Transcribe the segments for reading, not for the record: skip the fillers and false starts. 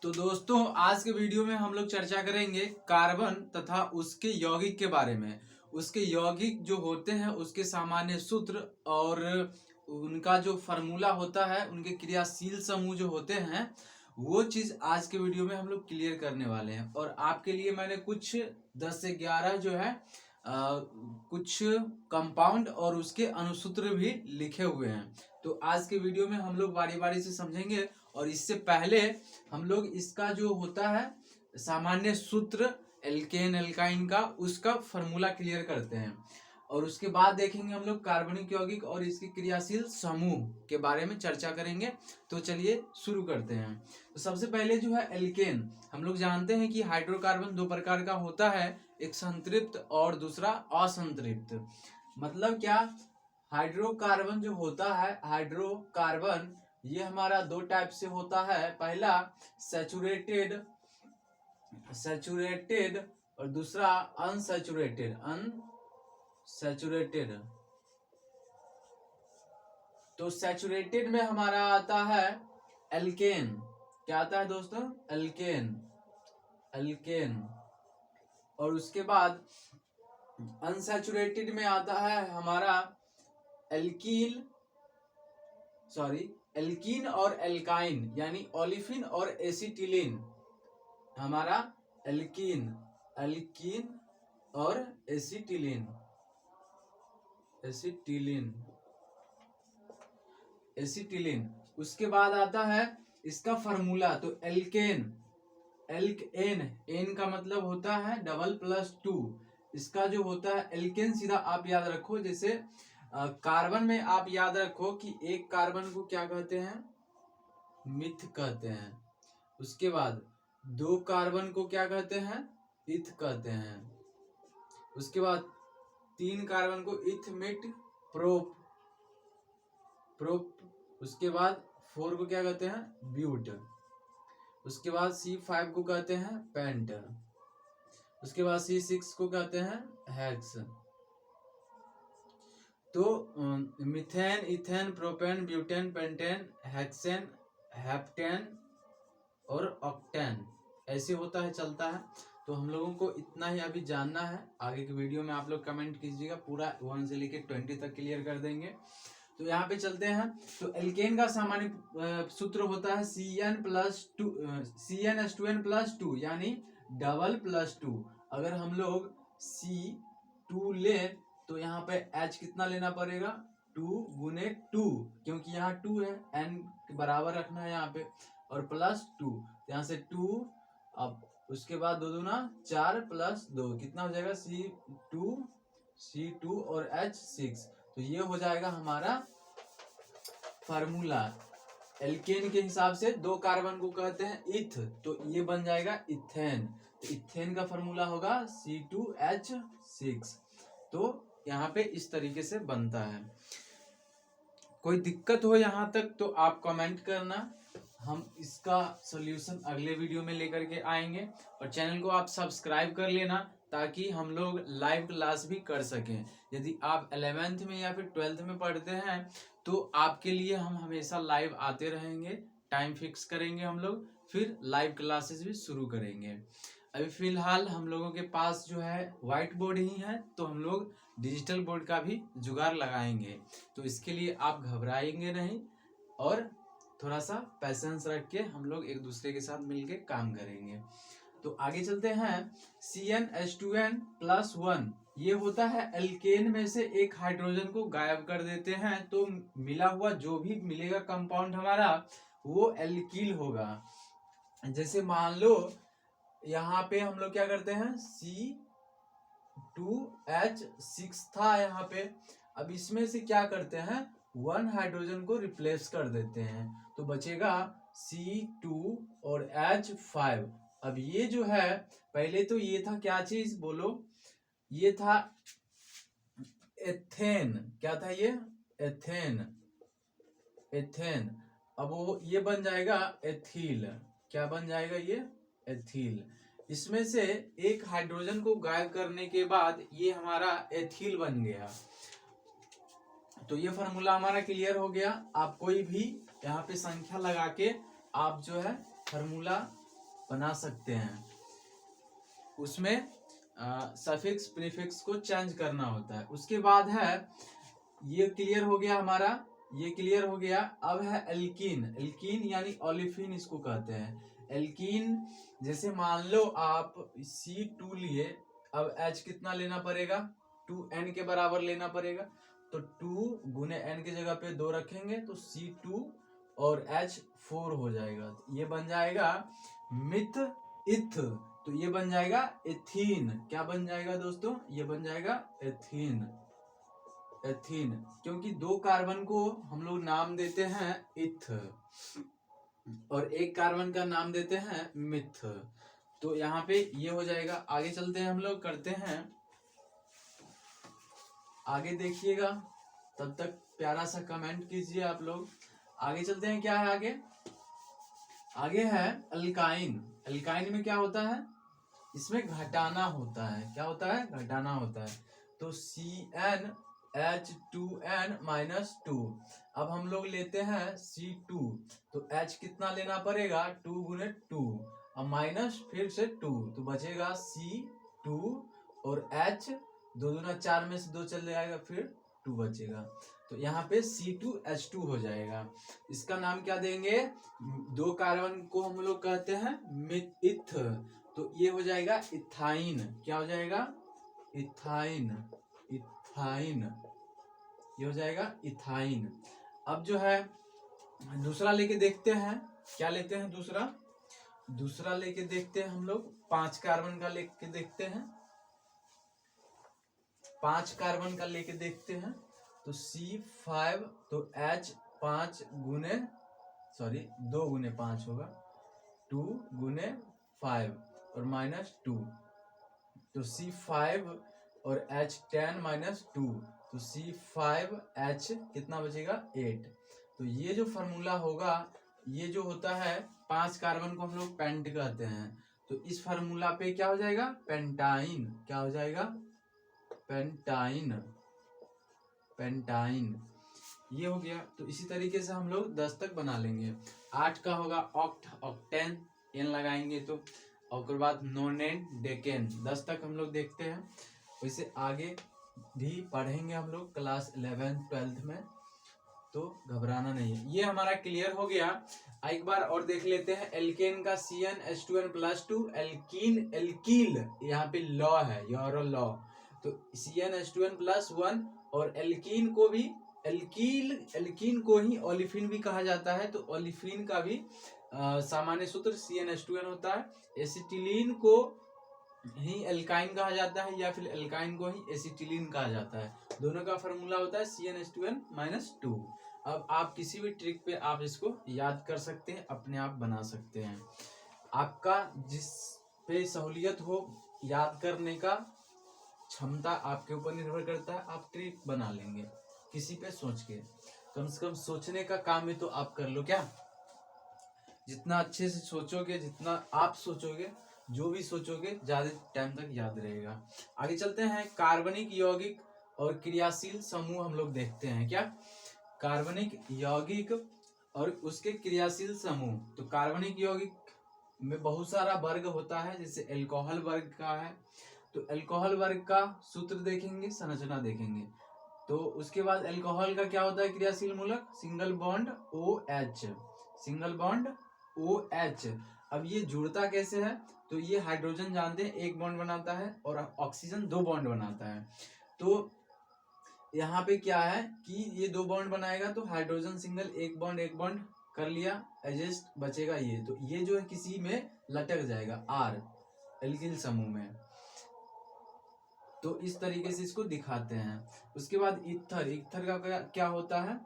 तो दोस्तों आज के वीडियो में हम लोग चर्चा करेंगे कार्बन तथा उसके यौगिक के बारे में। उसके यौगिक जो होते हैं उसके सामान्य सूत्र और उनका जो फार्मूला होता है, उनके क्रियाशील समूह जो होते हैं, वो चीज़ आज के वीडियो में हम लोग क्लियर करने वाले हैं। और आपके लिए मैंने कुछ 10 से 11 जो है कुछ कंपाउंड और उसके अनुसूत्र भी लिखे हुए हैं। तो आज के वीडियो में हम लोग बारी बारी से समझेंगे। और इससे पहले हम लोग इसका जो होता है सामान्य सूत्र एल्केन एल्काइन का, उसका फॉर्मूला क्लियर करते हैं। और उसके बाद देखेंगे हम लोग कार्बनिक यौगिक और इसके क्रियाशील समूह के बारे में चर्चा करेंगे। तो चलिए शुरू करते हैं। तो सबसे पहले जो है एल्केन, हम लोग जानते हैं कि हाइड्रोकार्बन दो प्रकार का होता है, एक संतृप्त और दूसरा असंतृप्त। मतलब क्या, हाइड्रोकार्बन जो होता है, हाइड्रोकार्बन ये हमारा दो टाइप से होता है। पहला सैचुरेटेड सैचुरेटेड और दूसरा अनसैचुरेटेड अनसैचुरेटेड। तो सैचुरेटेड में हमारा आता है एल्केन। क्या आता है दोस्तों? एल्केन। एल्केन। और उसके बाद अनसैचुरेटेड में आता है हमारा एल्कील एल्कीन और एल्काइन, यानी ओलिफिन और एसिटिलीन। हमारा एल्कीन एल्कीन और एसिटिलीन एसिटिलीन एसिटिलीन। उसके बाद आता है इसका फार्मूला। तो एल्केन एल्केन, एन का मतलब होता है डबल प्लस टू। इसका जो होता है एल्केन, सीधा आप याद रखो, जैसे कार्बन में आप याद रखो कि एक कार्बन को क्या कहते हैं? मिथ कहते हैं। उसके बाद दो कार्बन को क्या कहते हैं? इथ कहते हैं। उसके बाद तीन कार्बन को इथ मिट प्रोप प्रोप। उसके बाद 4 को क्या कहते हैं? ब्यूट। उसके बाद C5 को कहते हैं पेंट। उसके बाद C6 को कहते हैं हेक्स। तो methane, ethane, propane, butane, pentane, hexane, heptane और ऑक्टेन, ऐसे होता है, चलता है। तो हम लोगों को इतना ही अभी जानना है। आगे की वीडियो में आप लोग कमेंट कीजिएगा, पूरा 1 से लेके 20 तक क्लियर कर देंगे। तो यहाँ पे चलते हैं। तो एल्केन का सामान्य सूत्र होता है CnH2n+2, यानी डबल प्लस टू। अगर हम लोग C2 ले तो यहाँ पे H कितना लेना पड़ेगा? 2 गुने 2, क्योंकि यहाँ 2 है, N बराबर रखना है यहाँ पे, और प्लस 2, यहाँ से 2। अब उसके बाद 2 दूना 4 प्लस 2 कितना हो जाएगा? C2 और H6। तो ये हो जाएगा हमारा फार्मूला। एल्केन के हिसाब से दो कार्बन को कहते हैं इथ, तो ये बन जाएगा इथेन। तो इथेन का फार्मूला होगा C2H6। तो यहाँ पे इस तरीके से बनता है। कोई दिक्कत हो यहाँ तक तो आप कमेंट करना, हम इसका सॉल्यूशन अगले वीडियो में लेकर के आएंगे। और चैनल को आप सब्सक्राइब कर लेना, ताकि हम लोग लाइव क्लास भी कर सकें। यदि आप 11th में या फिर 12th में पढ़ते हैं तो आपके लिए हम हमेशा लाइव आते रहेंगे। टाइम फिक्स करेंगे हम लोग, फिर लाइव क्लासेस भी शुरू करेंगे। अभी फिलहाल हम लोगों के पास जो है व्हाइट बोर्ड ही है, तो हम लोग डिजिटल बोर्ड का भी जुगाड़ लगाएंगे। तो इसके लिए आप घबराएंगे नहीं, और थोड़ा सा पैसेंस रख के हम लोग एक दूसरे के साथ मिलके काम करेंगे। तो आगे चलते हैं। CnH2n+1 ये होता है एल्केन में से एक हाइड्रोजन को गायब कर देते हैं, तो मिला हुआ जो भी मिलेगा कंपाउंड हमारा, वो एल्कील होगा। जैसे मान लो यहाँ पे हम लोग क्या करते हैं, C2H6 था यहाँ पे। अब इसमें से क्या करते हैं, 1 हाइड्रोजन को रिप्लेस कर देते हैं, तो बचेगा C2 और H5। अब ये जो है, पहले तो ये था क्या चीज बोलो? ये था एथेन। क्या था ये? एथेन। एथेन। अब वो ये बन जाएगा एथील। क्या बन जाएगा ये? एथील। इसमें से एक हाइड्रोजन को गायब करने के बाद ये हमारा एथील बन गया। तो ये फार्मूला हमारा क्लियर हो गया। आप कोई भी यहाँ पे संख्या लगा के आप जो है फार्मूला बना सकते हैं। उसमें सफिक्स प्रीफिक्स को चेंज करना होता है। उसके बाद है, ये क्लियर हो गया हमारा, ये क्लियर हो गया। अब है एल्कीन। एल्कीन यानी ओलिफिन इसको कहते हैं। एल्कीन जैसे मान लो आप C2 लिए, अब H कितना लेना पड़ेगा, 2N के बराबर लेना पड़ेगा। तो 2 गुने N की जगह पे 2 रखेंगे तो C2 और H 4 हो जाएगा। ये बन जाएगा मिथ इथ। तो ये बन जाएगा एथीन। क्या बन जाएगा दोस्तों, ये बन जाएगा एथीन। एथीन, क्योंकि 2 कार्बन को हम लोग नाम देते हैं इथ और एक कार्बन का नाम देते हैं मिथ। तो यहाँ पे ये हो जाएगा। आगे चलते हैं, हम लोग करते हैं, आगे देखिएगा, तब तक प्यारा सा कमेंट कीजिए आप लोग। आगे चलते हैं, क्या है आगे, आगे है अल्काइन। अल्काइन में क्या होता है, इसमें घटाना होता है। क्या होता है, घटाना होता है। तो CnH2n-2। अब हम लोग लेते हैं C2, तो H कितना लेना पड़ेगा, 2 गुने 2, अब माइनस फिर से 2, तो बचेगा C2 और H, 2 दूना 4 में से 2 चले जाएगा, फिर 2 बचेगा। तो यहाँ पे C2H2 हो जाएगा। इसका नाम क्या देंगे, 2 कार्बन को हम लोग कहते हैं मिथ। तो ये हो जाएगा इथाइन। क्या हो जाएगा, इथाइन। इथाइन, ये हो जाएगा इथाइन। अब जो है दूसरा लेके देखते हैं, क्या लेते हैं दूसरा, दूसरा लेके देखते हैं हम लोग 5 कार्बन का लेके देखते हैं। 5 कार्बन का लेके देखते हैं। तो C5, तो H 5 गुने, सॉरी 2 गुने 5 होगा, 2 गुने 5 और माइनस 2, तो C5 और H10-2, तो C5H कितना बचेगा, 8। तो ये जो फॉर्मूला होगा, ये जो होता है 5 कार्बन को हम लोग पेंट कहते हैं। तो इस फार्मूला पे क्या हो जाएगा, पेंटाइन। क्या हो जाएगा, पेंटाइन। पेंटाइन, ये हो गया। तो इसी तरीके से हम लोग 10 तक बना लेंगे। 8 का होगा ऑक्ट, ऑक्टेन, एन लगाएंगे तो, और उसके बाद नोनेन, डेकेन। 10 तक हम लोग देखते हैं। वैसे आगे भी पढ़ेंगे हम लोग क्लास 11th-12th में, तो घबराना नहीं है। ये हमारा क्लियर हो गया। एक बार और देख लेते हैं। एल्केन का CnH2n+2, एल्कीन, एल्कील, यहाँ पे लॉ है, योर लॉ, तो CnH2n+1। और एल्कीन को भी एल्कील, एल्कीन को ही ओलिफिन भी कहा जाता है। तो ओलिफिन का भी सामान्य सूत्र CnH2n होता है। एसिटिलीन को ही एल्काइन कहा जाता है, या फिर एल्काइन को ही एसिटिलीन कहा जाता है। दोनों का फॉर्मूला होता है CnH2n-2। अब आप किसी भी ट्रिक पे आप इसको याद कर सकते हैं, अपने आप बना सकते हैं। आपका जिस पे सहूलियत हो याद करने का क्षमता आपके ऊपर निर्भर करता है। आप ट्रिक बना लेंगे किसी पे सोच के, कम से कम सोचने का काम ही तो आप कर लो। क्या, जितना अच्छे से सोचोगे, जितना आप सोचोगे, जो भी सोचोगे, ज्यादा टाइम तक याद रहेगा। आगे चलते हैं। कार्बनिक यौगिक और क्रियाशील समूह हम लोग देखते हैं। क्या, कार्बनिक यौगिक और उसके क्रियाशील समूह। तो कार्बनिक यौगिक में बहुत सारा वर्ग होता है, जैसे एल्कोहल वर्ग का है। तो एल्कोहल वर्ग का सूत्र देखेंगे, संरचना देखेंगे। तो उसके बाद एल्कोहल का क्या होता है क्रियाशील मूलक, single bond OH, single bond OH। अब ये जुड़ता कैसे है, तो ये हाइड्रोजन जानते हैं 1 बॉन्ड बनाता है और ऑक्सीजन 2 बॉन्ड बनाता है। तो यहाँ पे क्या है कि ये 2 बॉन्ड बनाएगा, तो हाइड्रोजन सिंगल 1 बॉन्ड कर लिया, एडजस्ट बचेगा ये। तो ये जो है किसी में लटक जाएगा, R, एल्किल समूह में। तो इस तरीके से इसको दिखाते हैं। उसके बाद ईथर, ईथर का क्या होता है,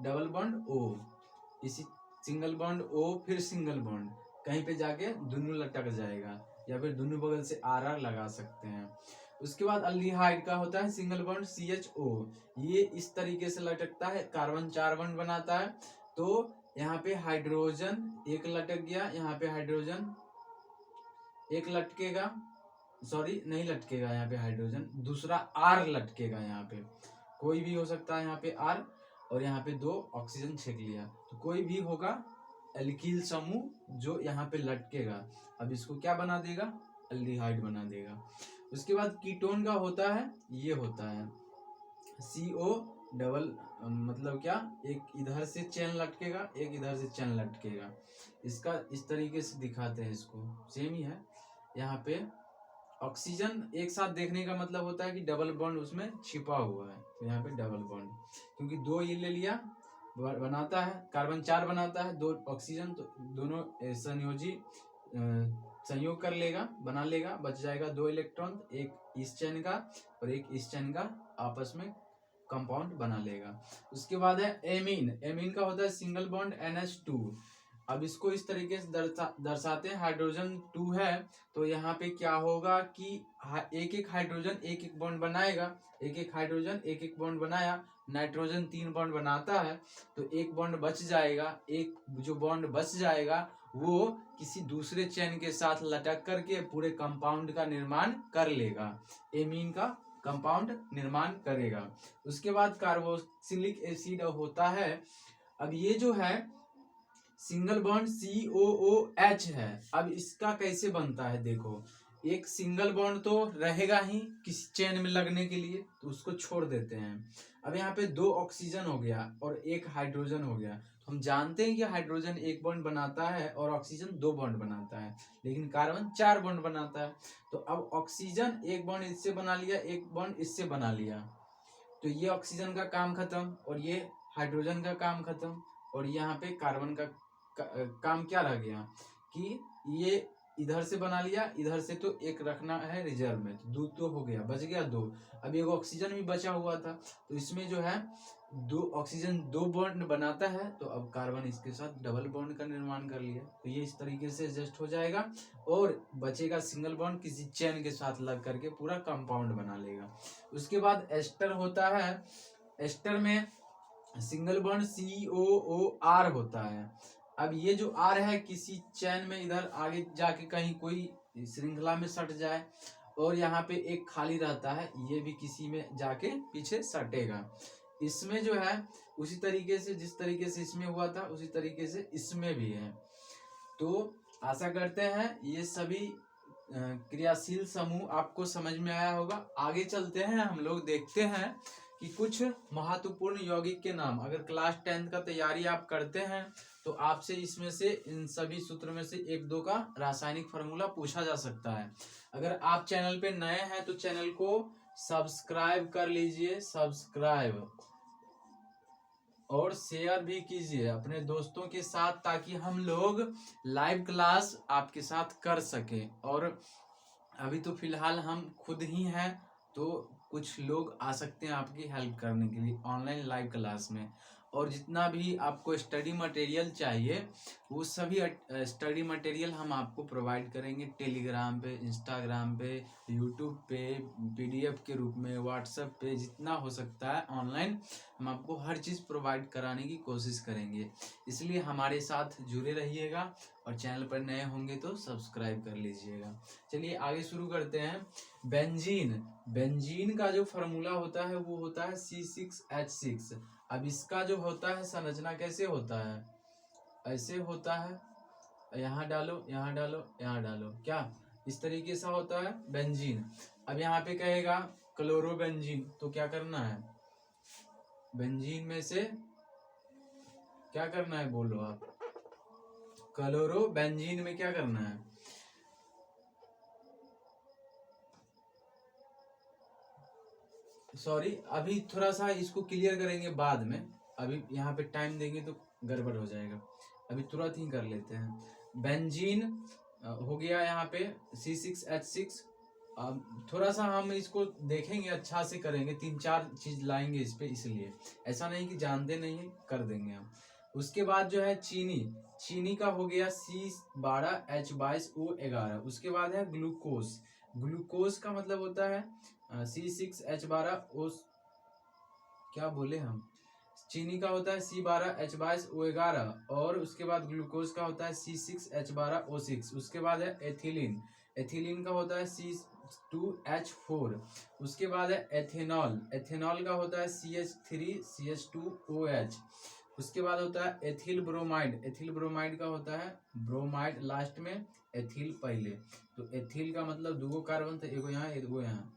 डबल बॉन्ड O, इसी सिंगल बॉन्ड O, फिर सिंगल बॉन्ड, कहीं पे जाके दोनों लटक जाएगा, या फिर दोनों बगल से RR लगा सकते हैं। उसके बाद अल्डिहाइड का होता है सिंगल बॉन्ड CHO, ये इस तरीके से लटकता है, कार्बन 4 बॉन्ड बनाता है। तो यहाँ पे हाइड्रोजन एक लटक गया, यहाँ पे हाइड्रोजन एक लटकेगा, सॉरी नहीं लटकेगा, यहाँ पे हाइड्रोजन, दूसरा R लटकेगा। यहाँ पे कोई भी हो सकता है, यहाँ पे R, और यहाँ पे 2 ऑक्सीजन छेक लिया, तो कोई भी होगा एल्किल समूह जो यहाँ पे लटकेगा, अब इसको क्या बना देगा, एल्डिहाइड बना देगा। उसके बाद कीटोन का होता है, ये होता है CO डबल, मतलब क्या, एक इधर से चेन लटकेगा, एक इधर से चेन लटकेगा। इसका इस तरीके से दिखाते हैं, इसको सेम ही है। यहाँ पे ऑक्सीजन एक साथ देखने का मतलब होता है कि डबल बॉन्ड उसमें छिपा हुआ है, तो यहाँ पे डबल बॉन्ड, क्योंकि 2 ये ले लिया बनाता है, कार्बन 4 बनाता है, 2 ऑक्सीजन, तो दोनों संयोजी संयोग कर लेगा, बना लेगा, बच जाएगा 2 इलेक्ट्रॉन, एक इस चेन का और एक इस चेन का आपस में कंपाउंड बना लेगा। उसके बाद है एमीन। एमीन का होता है सिंगल बॉन्ड NH2। अब इसको इस तरीके से दर्शाते हैं, हाइड्रोजन 2 है तो यहाँ पे क्या होगा कि एक एक हाइड्रोजन एक एक बॉन्ड बनाएगा, एक एक हाइड्रोजन एक एक बॉन्ड बनाया, नाइट्रोजन 3 बॉन्ड बनाता है, तो एक बॉन्ड बच जाएगा, एक जो बॉन्ड बच जाएगा वो किसी दूसरे चेन के साथ लटक करके पूरे कंपाउंड का निर्माण कर लेगा, एमीन का कंपाउंड निर्माण करेगा। उसके बाद कार्बोक्सिलिक एसिड होता है। अब ये जो है सिंगल बॉन्ड COOH है। अब इसका कैसे बनता है, देखो एक सिंगल बॉन्ड तो रहेगा ही किसी चेन में लगने के लिए, तो उसको छोड़ देते हैं। अब यहाँ पे 2 ऑक्सीजन हो गया और 1 हाइड्रोजन हो गया, तो हम जानते हैं कि हाइड्रोजन 1 बॉन्ड बनाता है और ऑक्सीजन 2 बॉन्ड बनाता है, लेकिन कार्बन 4 बॉन्ड बनाता है। तो अब ऑक्सीजन 1 बॉन्ड इससे बना लिया, 1 बॉन्ड इससे बना लिया, तो ये ऑक्सीजन का काम खत्म और ये हाइड्रोजन का काम खत्म, और यहाँ पे कार्बन का काम क्या रह गया कि ये इधर से बना लिया, इधर से तो एक रखना है रिजर्व में, तो 2 हो गया, बच गया 2। अब एक ऑक्सीजन भी बचा हुआ था, तो इसमें जो है 2 ऑक्सीजन 2 बॉन्ड बनाता है, तो अब कार्बन इसके साथ डबल बॉन्ड का निर्माण कर लिया, तो ये इस तरीके से एडजस्ट हो जाएगा और बचेगा सिंगल बॉन्ड किसी चेन के साथ लग करके पूरा कंपाउंड बना लेगा। उसके बाद एस्टर होता है। एस्टर में सिंगल बॉन्ड COOR होता है। अब ये जो R है किसी चैन में इधर आगे जाके कहीं कोई श्रृंखला में सट जाए, और यहाँ पे एक खाली रहता है, ये भी किसी में जाके पीछे सटेगा। इसमें जो है उसी तरीके से जिस तरीके से इसमें हुआ था उसी तरीके से इसमें भी है। तो आशा करते हैं ये सभी क्रियाशील समूह आपको समझ में आया होगा। आगे चलते हैं, हम लोग देखते हैं कि कुछ महत्वपूर्ण यौगिक के नाम। अगर क्लास 10 का तैयारी आप करते हैं तो आपसे इसमें से इन सभी सूत्र में से 1-2 का रासायनिक फार्मूला पूछा जा सकता है। अगर आप चैनल पे नए हैं तो चैनल को सब्सक्राइब कर लीजिए, सब्सक्राइब, और शेयर भी कीजिए अपने दोस्तों के साथ, ताकि हम लोग लाइव क्लास आपके साथ कर सकें। और अभी तो फिलहाल हम खुद ही हैं, तो कुछ लोग आ सकते हैं आपकी हेल्प करने के लिए ऑनलाइन लाइव क्लास में। और जितना भी आपको स्टडी मटेरियल चाहिए वो सभी स्टडी मटेरियल हम आपको प्रोवाइड करेंगे, टेलीग्राम पे, इंस्टाग्राम पे, यूट्यूब पे, PDF के रूप में, व्हाट्सएप पे, जितना हो सकता है ऑनलाइन हम आपको हर चीज़ प्रोवाइड कराने की कोशिश करेंगे। इसलिए हमारे साथ जुड़े रहिएगा, और चैनल पर नए होंगे तो सब्सक्राइब कर लीजिएगा। चलिए आगे शुरू करते हैं। बेंजीन। बेंजीन का जो फार्मूला होता है वो होता है C6H6। अब इसका जो होता है संरचना कैसे होता है, ऐसे होता है, यहाँ डालो, यहाँ डालो, यहाँ डालो, क्या इस तरीके से होता है बेंजीन। अब यहाँ पे कहेगा क्लोरोबेंजीन, तो क्या करना है, बेंजीन में से क्या करना है, बोलो आप, क्लोरोबेंजीन में क्या करना है, सॉरी अभी थोड़ा सा इसको क्लियर करेंगे बाद में, अभी यहाँ पे टाइम देंगे तो गड़बड़ हो जाएगा, अभी तुरंत ही कर लेते हैं। बेंजीन हो गया यहाँ पे C6H6। अब थोड़ा सा हम इसको देखेंगे, अच्छा से करेंगे, 3-4 चीज लाएंगे इस पे, इसलिए ऐसा नहीं कि जानते नहीं है, कर देंगे हम। उसके बाद जो है चीनी। चीनी का हो गया C12H22O11। उसके बाद है ग्लूकोज। ग्लूकोज का मतलब होता है C6H12O, क्या बोले हम, चीनी का होता है C12H22O11, और उसके बाद ग्लूकोज का होता है C6H12O6। उसके बाद है एथिलीन। एथिलीन का होता है C2H4। उसके बाद है एथेनॉल। एथेनॉल का होता है CH3CH2OH। उसके बाद होता है एथिल ब्रोमाइड। एथिल ब्रोमाइड का होता है ब्रोमाइड लास्ट में, एथिल पहले। तो एथिल का मतलब दूगो कार्बन, तो एगो यहाँ एगो यहाँ,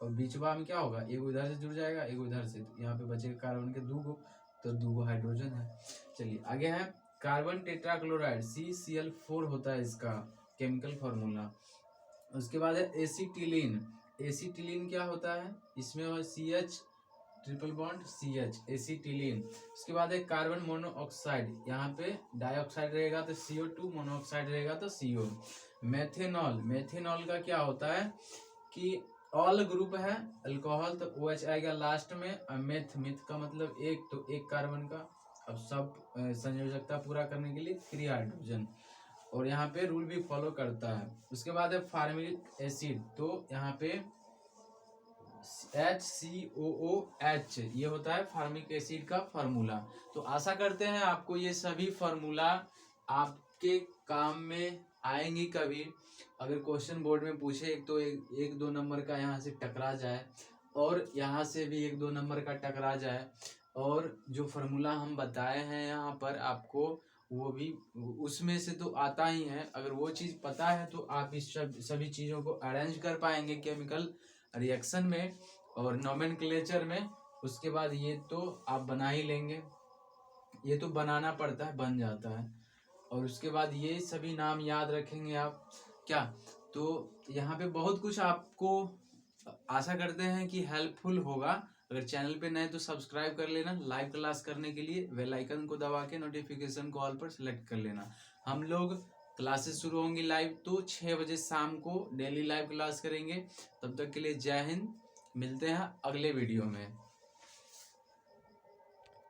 और बीचवा में क्या होगा, एगो इधर से जुड़ जाएगा एगो इधर से, तो यहाँ पे बचेगा कार्बन के दूगो, तो दूगो हाइड्रोजन है। चलिए आगे है कार्बन टेट्राक्लोराइड, CCl4 होता है इसका केमिकल फॉर्मूला। उसके बाद है एसिटिलीन। एसिटिलीन क्या होता है, इसमें CH triple bond CH, acetylene. उसके बाद है कार्बन मोनोऑक्साइड, यहाँ पे डाइऑक्साइड रहेगा तो CO2, मोनोऑक्साइड रहेगा तो CO। मेथेनॉल, मेथेनॉल का क्या होता है कि ऑल ग्रुप है अल्कोहल, तो OH आएगा लास्ट में, और मेथ, मेथ का मतलब एक, तो एक कार्बन का, अब सब संयोजकता पूरा करने के लिए 3 हाइड्रोजन, और यहाँ पे रूल भी फॉलो करता है। उसके बाद है फार्मिक एसिड, तो यहाँ पे HCOOH, ये होता है फार्मिक एसिड का फार्मूला। तो आशा करते हैं आपको ये सभी फार्मूला आपके काम में आएंगी कभी, अगर क्वेश्चन बोर्ड में पूछे एक तो एक दो नंबर का यहाँ से टकरा जाए, और यहाँ से भी 1-2 नंबर का टकरा जाए, और जो फार्मूला हम बताए हैं यहाँ पर आपको, वो भी उसमें से तो आता ही है। अगर वो चीज़ पता है तो आप इस सभी चीज़ों को अरेंज कर पाएंगे केमिकल रिएक्शन में और नोमेनक्लेचर में। उसके बाद ये तो आप बना ही लेंगे, ये तो बनाना पड़ता है, बन जाता है। और उसके बाद ये सभी नाम याद रखेंगे आप क्या, तो यहाँ पे बहुत कुछ आपको आशा करते हैं कि हेल्पफुल होगा। अगर चैनल पे नए तो सब्सक्राइब कर लेना, लाइव क्लास करने के लिए बेल आइकन को दबा के नोटिफिकेशन को ऑल पर सेलेक्ट कर लेना। हम लोग क्लासेस शुरू होंगी लाइव, तो 6 बजे शाम को डेली लाइव क्लास करेंगे। तब तक के लिए जय हिंद, मिलते हैं अगले वीडियो में।